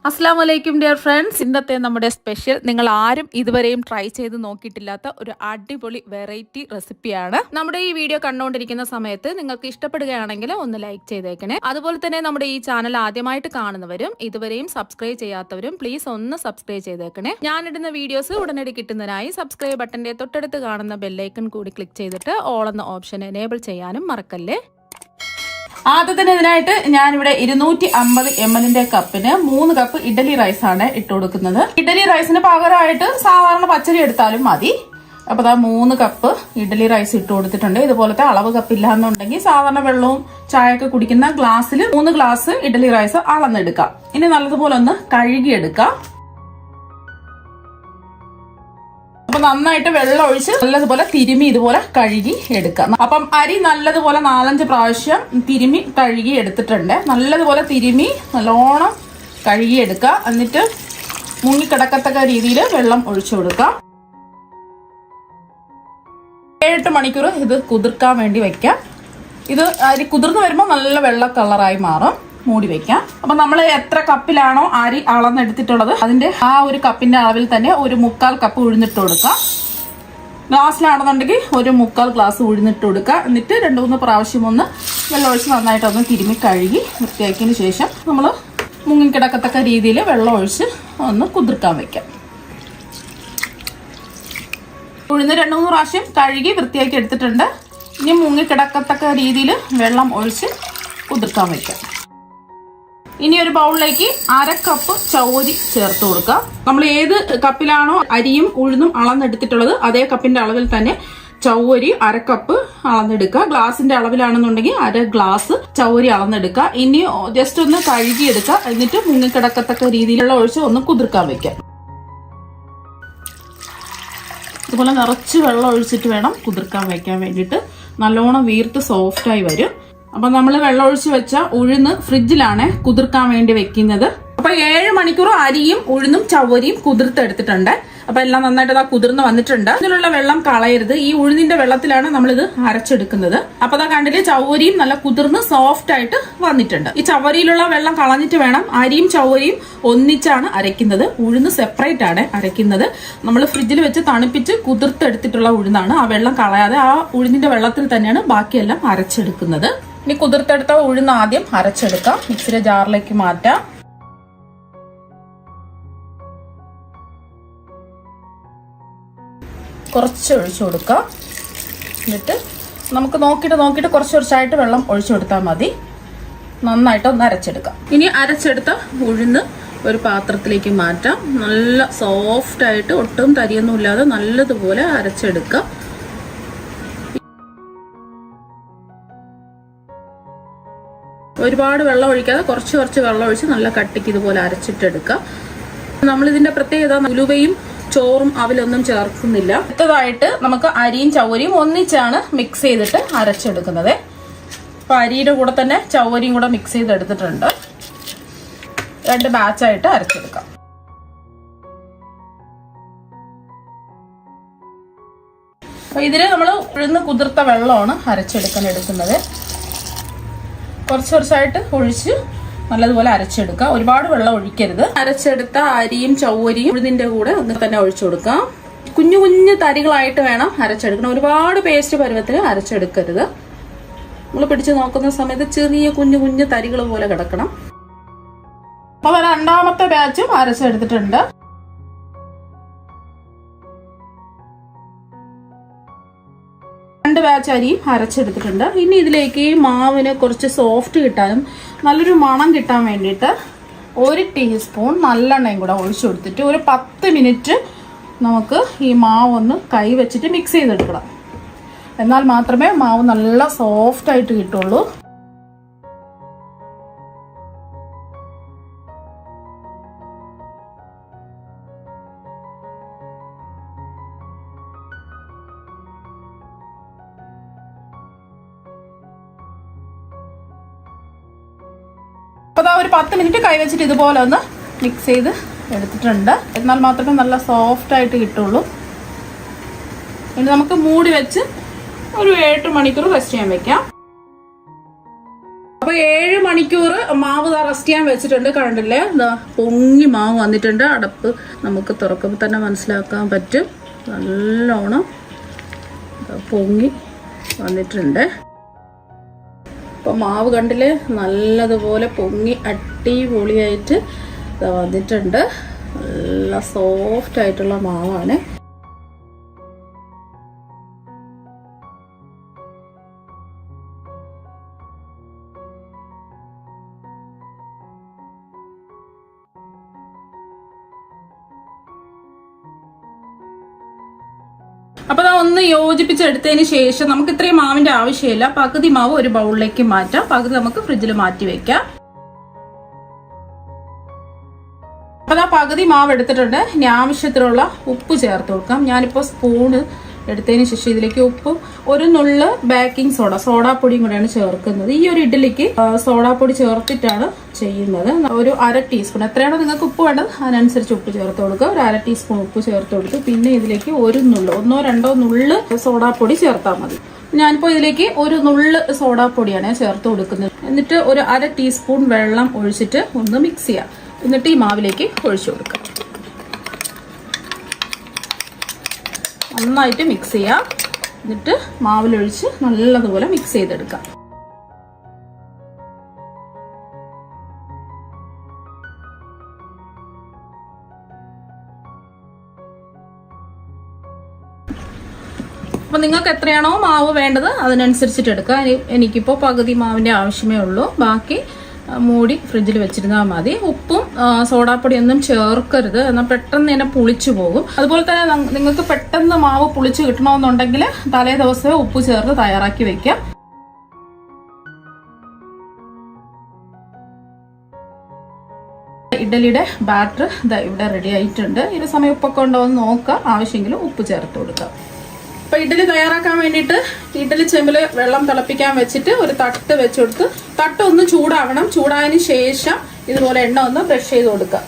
അസ്സലാമലൈക്കും dear friends. ഇന്നത്തെ നമ്മുടെ സ്പെഷ്യൽ നിങ്ങൾ ആരും ഇതുവരെയും ട്രൈ ചെയ്ത് നോക്കിയിട്ടില്ലാത്ത ഒരു അടിപൊളി വെറൈറ്റി റെസിപ്പിയാണ്. നമ്മുടെ ഈ വീഡിയോ കണ്ടുകൊണ്ടിരിക്കുന്ന സമയത്ത് നിങ്ങൾക്ക് ഇഷ്ടപ്പെടുകയാണെങ്കിൽ ഒന്ന് ലൈക്ക് ചെയ്തേക്കണേ. അതുപോലെ തന്നെ നമ്മുടെ ഈ ചാനൽ ആദ്യമായിട്ട് കാണുന്നവരും ഇതുവരെയും സബ്സ്ക്രൈബ് ചെയ്യാത്തവരും പ്ലീസ് ഒന്ന് സബ്സ്ക്രൈബ് ചെയ്തേക്കണേ. ഞാനിടുന്ന വീഡിയോസ് ഉടനടി കിട്ടുന്നതിനായി സബ്സ്ക്രൈബ് ബട്ടന്റെ തൊട്ടടുത്ത് കാണുന്ന ബെല്ലൈക്കൺ കൂടി ക്ലിക്ക് ചെയ്തിട്ട് ഓൾ എന്ന ഓപ്ഷൻ എനേബിൾ ചെയ്യാനും മറക്കല്ലേ. ആദ്യത്തിന് ഇതിനായിട്ട് ഞാനിവിടെ 250 ml കപ്പിന് 3 കപ്പ് ഇഡലി റൈസ് ആണ് ഇട്ട് കൊടുക്കുന്നത്. ഇഡലി റൈസിന് പകരമായിട്ട് സാധാരണ പച്ചരി എടുത്താലും മതി. അപ്പൊ അതാ 3 കപ്പ് ഇഡലി റൈസ് ഇട്ട് കൊടുത്തിട്ടുണ്ട്. ഇതുപോലത്തെ അളവ് കപ്പ് ഇല്ലാന്നുണ്ടെങ്കിൽ സാധാരണ വെള്ളവും ചായയൊക്കെ കുടിക്കുന്ന ഗ്ലാസ്സിൽ 3 ഗ്ലാസ് ഇഡലി റൈസ് അളന്നെടുക്കാം. ഇനി നല്ലതുപോലെ ഒന്ന് കഴുകിയെടുക്കാം. അപ്പൊ നന്നായിട്ട് വെള്ളം ഒഴിച്ച് നല്ലതുപോലെ തിരുമി ഇതുപോലെ കഴുകി എടുക്കാം. അപ്പം അരി നല്ലതുപോലെ 4-5 പ്രാവശ്യം തിരുമി കഴുകി എടുത്തിട്ടുണ്ട്. നല്ലതുപോലെ തിരുമി നല്ലോണം കഴുകി എടുക്കുക. എന്നിട്ട് മുങ്ങിക്കിടക്കത്തക്ക രീതിയിൽ വെള്ളം ഒഴിച്ചു കൊടുക്കാം. 7-8 മണിക്കൂർ ഇത് കുതിർക്കാൻ വേണ്ടി വെക്കാം. ഇത് അരി കുതിർന്ന് വരുമ്പോൾ നല്ല വെള്ള കളറായി മാറും. മൂടി വെക്കാം. അപ്പൊ നമ്മൾ എത്ര കപ്പിലാണോ അരി അളന്നെടുത്തിട്ടുള്ളത് അതിന്റെ ആ ഒരു കപ്പിന്റെ അളവിൽ തന്നെ ഒരു 1/4 കപ്പ് ഉഴുന്നിട്ട് കൊടുക്കാം. ഗ്ലാസ്സിലാണെന്നുണ്ടെങ്കിൽ ഒരു 1/4 ഗ്ലാസ് ഉഴുന്നിട്ട് കൊടുക്കുക. എന്നിട്ട് 2-3 പ്രാവശ്യം ഒന്ന് വെള്ളം ഒഴിച്ച് നന്നായിട്ടൊന്ന് തിരുമ്മി കഴുകി വൃത്തിയാക്കിയതിന് ശേഷം നമ്മൾ മുങ്ങിക്കിടക്കത്തക്ക രീതിയിൽ വെള്ളം ഒഴിച്ച് ഒന്ന് കുതിർക്കാൻ വെക്കാം. ഉഴുന്ന് 2-3 പ്രാവശ്യം കഴുകി വൃത്തിയാക്കി എടുത്തിട്ടുണ്ട്. ഇനി മുങ്ങിക്കിടക്കത്തക്ക രീതിയിൽ വെള്ളം ഒഴിച്ച് കുതിർക്കാൻ വെക്കാം. ഇനി ഒരു ബൗളിലേക്ക് 1/2 കപ്പ് ചൗവരി ചേർത്ത് കൊടുക്കുക. നമ്മൾ ഏത് കപ്പിലാണോ അരിയും ഉഴുന്നും അളന്നെടുത്തിട്ടുള്ളത് അതേ കപ്പിന്റെ അളവിൽ തന്നെ ചൗവരി 1/2 കപ്പ് അളന്നെടുക്കുക. ഗ്ലാസിന്റെ അളവിലാണെന്നുണ്ടെങ്കിൽ 1/2 ഗ്ലാസ് ചൗവരി അളന്നെടുക്കുക. ഇനി ജസ്റ്റ് ഒന്ന് കഴുകിയെടുക്കുക. എന്നിട്ട് മുങ്ങിക്കിടക്കത്തക്ക രീതിയിലുള്ള ഒഴിച്ച് ഒന്ന് കുതിർക്കാൻ വെക്കാം. ഇതുപോലെ നിറച്ച് വെള്ളം ഒഴിച്ചിട്ട് വേണം കുതിർക്കാൻ വെക്കാൻ വേണ്ടിയിട്ട്. നല്ലോണം വീർത്ത് സോഫ്റ്റായി വരും. അപ്പൊ നമ്മൾ വെള്ളം ഒഴിച്ച് വെച്ച ഉഴുന്ന് ഫ്രിഡ്ജിലാണ് കുതിർക്കാൻ വേണ്ടി വെക്കുന്നത്. അപ്പൊ 7 മണിക്കൂർ അരിയും ഉഴുന്നും ചവരിയും കുതിർത്തെടുത്തിട്ടുണ്ട്. അപ്പൊ എല്ലാം നന്നായിട്ട് അതാ കുതിർന്ന് വന്നിട്ടുണ്ട്. ഇതിലുള്ള വെള്ളം കളയരുത്. ഈ ഉഴുന്നിന്റെ വെള്ളത്തിലാണ് നമ്മളിത് അരച്ചെടുക്കുന്നത്. അപ്പൊ അതാ കണ്ടില്ലേ, ചവരിയും നല്ല കുതിർന്ന് സോഫ്റ്റ് ആയിട്ട് വന്നിട്ടുണ്ട്. ഈ ചവരിയിലുള്ള വെള്ളം കളഞ്ഞിട്ട് വേണം അരിയും ചവരിയും ഒന്നിച്ചാണ് അരയ്ക്കുന്നത്. ഉഴുന്ന് സെപ്പറേറ്റ് ആണ് അരയ്ക്കുന്നത്. നമ്മൾ ഫ്രിഡ്ജിൽ വെച്ച് തണുപ്പിച്ച് കുതിർത്തെടുത്തിട്ടുള്ള ഉഴുന്നാണ്. ആ വെള്ളം കളയാതെ ആ ഉഴുന്നിന്റെ വെള്ളത്തിൽ തന്നെയാണ് ബാക്കിയെല്ലാം അരച്ചെടുക്കുന്നത്. ഇനി കുതിർത്തെടുത്ത ഉഴുന്ന് ആദ്യം അരച്ചെടുക്കാം. മിക്സിയുടെ ജാറിലേക്ക് മാറ്റാം. കുറച്ച് ഒഴിച്ചു കൊടുക്കാം. എന്നിട്ട് നമുക്ക് നോക്കിയിട്ട് കുറച്ചായിട്ട് വെള്ളം ഒഴിച്ചു കൊടുത്താൽ മതി. നന്നായിട്ട് ഒന്ന് അരച്ചെടുക്കാം. ഇനി അരച്ചെടുത്ത ഉഴുന്ന് ഒരു പാത്രത്തിലേക്ക് മാറ്റാം. നല്ല സോഫ്റ്റ് ആയിട്ട് ഒട്ടും തരിയൊന്നും ഇല്ലാതെ നല്ലതുപോലെ അരച്ചെടുക്കാം. ഒരുപാട് വെള്ളം ഒഴിക്കാതെ കുറച്ച് വെള്ളം ഒഴിച്ച് നല്ല കട്ടിക്ക് ഇതുപോലെ അരച്ചിട്ടെടുക്കാം. നമ്മളിതിന്റെ പ്രത്യേകത ഉലുവയും ചോറും അവിലൊന്നും ചേർക്കുന്നില്ല. അടുത്തതായിട്ട് നമുക്ക് അരിയും ചവരിയും ഒന്നിച്ചാണ് മിക്സ് ചെയ്തിട്ട് അരച്ചെടുക്കുന്നത്. അപ്പൊ അരിയുടെ കൂടെ തന്നെ ചവരിയും കൂടെ മിക്സ് ചെയ്തെടുത്തിട്ടുണ്ട്. 2 ബാച്ചായിട്ട് അരച്ചെടുക്കാം. അപ്പൊ ഇതിന് നമ്മൾ ഉഴുന്ന് കുതിർത്ത വെള്ളമാണ് എടുക്കുന്നത്. കുറച്ചായിട്ട് ഒഴിച്ച് നല്ലതുപോലെ അരച്ചെടുക്കുക. ഒരുപാട് വെള്ളം ഒഴിക്കരുത്. അരച്ചെടുത്ത അരിയും ചവരിയും ഉഴുന്നിന്റെ കൂടെ ഒന്ന് തന്നെ ഒഴിച്ചു കൊടുക്കാം. കുഞ്ഞു തരികളായിട്ട് വേണം അരച്ചെടുക്കണം. ഒരുപാട് പേസ്റ്റ് പരുവത്തിൽ അരച്ചെടുക്കരുത്. നമ്മൾ പിടിച്ച് നോക്കുന്ന സമയത്ത് ചെറിയ കുഞ്ഞു തരികൾ പോലെ കിടക്കണം. അപ്പൊ 2ാമത്തെ ബാച്ചും അരച്ചെടുത്തിട്ടുണ്ട്. ബാച്ച് അരിയും അരച്ചെടുത്തിട്ടുണ്ട്. ഇനി ഇതിലേക്ക് മാവിന് കുറച്ച് സോഫ്റ്റ് കിട്ടാനും നല്ലൊരു മണം കിട്ടാൻ വേണ്ടിയിട്ട് 1 ടീസ്പൂൺ നല്ലെണ്ണയും കൂടെ ഒഴിച്ചു കൊടുത്തിട്ട് ഒരു 10 മിനിറ്റ് നമുക്ക് ഈ മാവ് ഒന്ന് കൈ വെച്ചിട്ട് മിക്സ് ചെയ്തെടുക്കണം. എന്നാൽ മാത്രമേ മാവ് നല്ല സോഫ്റ്റ് ആയിട്ട് കിട്ടുള്ളൂ. അപ്പോൾ ഒരു 10 മിനിറ്റ് കൈവച്ചിട്ട് ഇതുപോലെ ഒന്ന് മിക്സ് ചെയ്ത് എടുത്തിട്ടുണ്ട്. എന്നാൽ മാത്രമേ നല്ല സോഫ്റ്റ് ആയിട്ട് കിട്ടുള്ളൂ. ഇനി നമുക്ക് മൂടി വെച്ച് ഒരു 7 മണിക്കൂർ റെസ്റ്റ് ചെയ്യാൻ വെക്കാം. അപ്പൊ 7 മണിക്കൂർ മാവ് റെസ്റ്റ് ചെയ്യാൻ വെച്ചിട്ടുണ്ട്. കണ്ടില്ലേ, പൊങ്ങി മാവ് വന്നിട്ടുണ്ട്. അടപ്പ് നമുക്ക് തുറക്കുമ്പോൾ തന്നെ മനസ്സിലാക്കാൻ പറ്റും, നല്ലോണം പൊങ്ങി വന്നിട്ടുണ്ട്. അപ്പൊ മാവ് കണ്ടില്ലേ, നല്ലതുപോലെ പൊങ്ങി അടിപൊളിയായിട്ട് വന്നിട്ടുണ്ട്. നല്ല സോഫ്റ്റ് ആയിട്ടുള്ള മാവാണ്. അപ്പൊ ഒന്ന് യോജിപ്പിച്ചെടുത്തതിന് ശേഷം നമുക്ക് ഇത്രയും മാവിന്റെ ആവശ്യമില്ല. പകുതി മാവ് ഒരു ബൗളിലേക്ക് മാറ്റാം, പകുതി നമുക്ക് ഫ്രിഡ്ജിൽ മാറ്റി വെക്കാം. അപ്പൊ പകുതി മാവ് എടുത്തിട്ടുണ്ട്. ഇനി ആവശ്യത്തിനുള്ള ഉപ്പ് ചേർത്ത് കൊടുക്കാം. ഞാനിപ്പോ സ്പൂണ് എടുത്തതിന് ശേഷം ഇതിലേക്ക് ഉപ്പും ഒരു നുള്ള് ബേക്കിംഗ് സോഡാപ്പൊടിയും കൂടെയാണ് ചേർക്കുന്നത്. ഈ ഒരു ഇഡ്ഡലിക്ക് സോഡാപ്പൊടി ചേർത്തിട്ടാണ് ചെയ്യുന്നത്. ഒരു 1/2 ടീസ്പൂൺ, എത്രയാണോ നിങ്ങൾക്ക് ഉപ്പ് വേണ്ടത് അതിനനുസരിച്ച് ഉപ്പ് ചേർത്ത് കൊടുക്കുക. ഒരു 1/2 ടീസ്പൂൺ ഉപ്പ് ചേർത്ത് കൊടുത്ത് പിന്നെ ഇതിലേക്ക് ഒരു നുള്ള്, 1-2 നുള്ള് സോഡാപ്പൊടി ചേർത്താൽ മതി. ഞാനിപ്പോ ഇതിലേക്ക് ഒരു നുള്ള് സോഡാപ്പൊടിയാണ് ചേർത്ത് കൊടുക്കുന്നത്. എന്നിട്ട് ഒരു 1/2 ടീസ്പൂൺ വെള്ളം ഒഴിച്ചിട്ട് ഒന്ന് മിക്സ് ചെയ്യാം. എന്നിട്ട് ഈ മാവിലേക്ക് ഒഴിച്ചു കൊടുക്കാം. നന്നായിട്ട് മിക്സ് ചെയ്യാം. എന്നിട്ട് മാവിലൊഴിച്ച് നല്ലതുപോലെ മിക്സ് ചെയ്തെടുക്കാം. അപ്പൊ നിങ്ങൾക്ക് എത്രയാണോ മാവ് വേണ്ടത് അതിനനുസരിച്ചിട്ട് എടുക്കാം. എനിക്കിപ്പോ പകുതി മാവിന്റെ ആവശ്യമേ ഉള്ളൂ. ബാക്കി മൂടി ഫ്രിഡ്ജിൽ വെച്ചിരുന്നാൽ മതി. ഉപ്പും സോഡാപ്പൊടി ഒന്നും ചേർക്കരുത്, എന്നാൽ പെട്ടെന്ന് തന്നെ പുളിച്ചു പോകും. അതുപോലെ തന്നെ നിങ്ങൾക്ക് പെട്ടെന്ന് മാവ് പുളിച്ച് കിട്ടണമെന്നുണ്ടെങ്കിൽ തലേ ദിവസമേ ഉപ്പ് ചേർത്ത് തയ്യാറാക്കി വെക്കാം. ഇഡ്ഡലിയുടെ ബാറ്റർ ഇവിടെ റെഡി ആയിട്ടുണ്ട്. ഈ സമയം ഉപ്പൊക്കെ ഉണ്ടോ എന്ന് നോക്കാം, ആവശ്യമെങ്കിൽ ഉപ്പ് ചേർത്ത് കൊടുക്കാം. അപ്പൊ ഇഡ്ഡലി തയ്യാറാക്കാൻ വേണ്ടിയിട്ട് ഇഡ്ഡലി ചെമ്പില് വെള്ളം തിളപ്പിക്കാൻ വെച്ചിട്ട് ഒരു തട്ട് വെച്ചെടുത്ത്, തട്ട് ഒന്ന് ചൂടാവണം. ചൂടായതിനു ശേഷം ഇതുപോലെ എണ്ണ ഒന്ന് ബ്രഷ് ചെയ്ത് കൊടുക്കാം.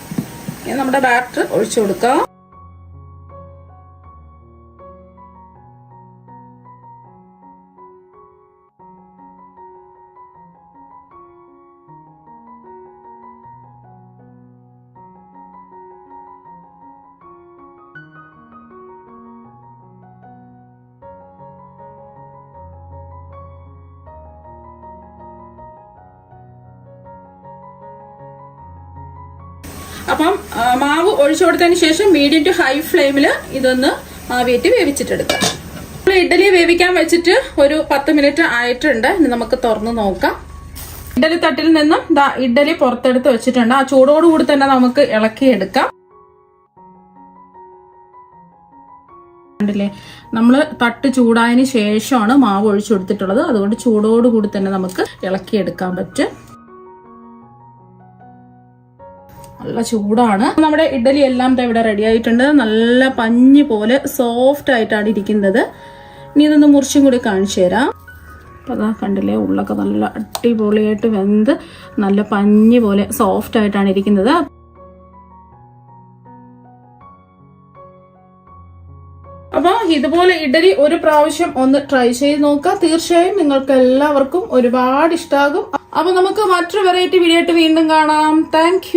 നമ്മുടെ ബാറ്റർ ഒഴിച്ചു കൊടുക്കാം. അപ്പം മാവ് ഒഴിച്ചു കൊടുത്തതിന് ശേഷം മീഡിയം ടു ഹൈ ഫ്ലെയിമിൽ ഇതൊന്ന് ആവിയേറ്റ് വേവിച്ചിട്ടെടുക്കാം. ഇഡ്ഡലി വേവിക്കാൻ വെച്ചിട്ട് ഒരു 10 മിനിറ്റ് ആയിട്ടുണ്ട്. ഇനി നമുക്ക് തുറന്ന് നോക്കാം. ഇഡ്ഡലി തട്ടിൽ നിന്നും ഇഡ്ഡലി പുറത്തെടുത്ത് വെച്ചിട്ടുണ്ട്. ആ ചൂടോടുകൂടി തന്നെ നമുക്ക് ഇളക്കിയെടുക്കാം. കണ്ടില്ലേ, നമ്മള് തട്ട് ചൂടായതിന് ശേഷമാണ് മാവ് ഒഴിച്ചു കൊടുത്തിട്ടുള്ളത്. അതുകൊണ്ട് ചൂടോടുകൂടി തന്നെ നമുക്ക് ഇളക്കിയെടുക്കാൻ പറ്റും. നല്ല ചൂടാണ്. നമ്മുടെ ഇഡ്ഡലി എല്ലാം ഇവിടെ റെഡി ആയിട്ടുണ്ട്. നല്ല പഞ്ഞി പോലെ സോഫ്റ്റ് ആയിട്ടാണ് ഇരിക്കുന്നത്. ഇനി ഇതൊന്ന് മുറിച്ചും കൂടി കാണിച്ചു തരാം. അപ്പൊ അതാ കണ്ടില്ലേ, ഉള്ളൊക്കെ നല്ല അടിപൊളിയായിട്ട് വെന്ത് നല്ല പഞ്ഞി പോലെ സോഫ്റ്റ് ആയിട്ടാണ് ഇരിക്കുന്നത്. അപ്പൊ ഇതുപോലെ ഇഡ്ഡലി ഒരു പ്രാവശ്യം ഒന്ന് ട്രൈ ചെയ്ത് നോക്കുക. തീർച്ചയായും നിങ്ങൾക്ക് എല്ലാവർക്കും ഒരുപാട് ഇഷ്ടമാകും. അപ്പൊ നമുക്ക് മറ്റൊരു വെറൈറ്റി വീഡിയോ ആയിട്ട് വീണ്ടും കാണാം. താങ്ക്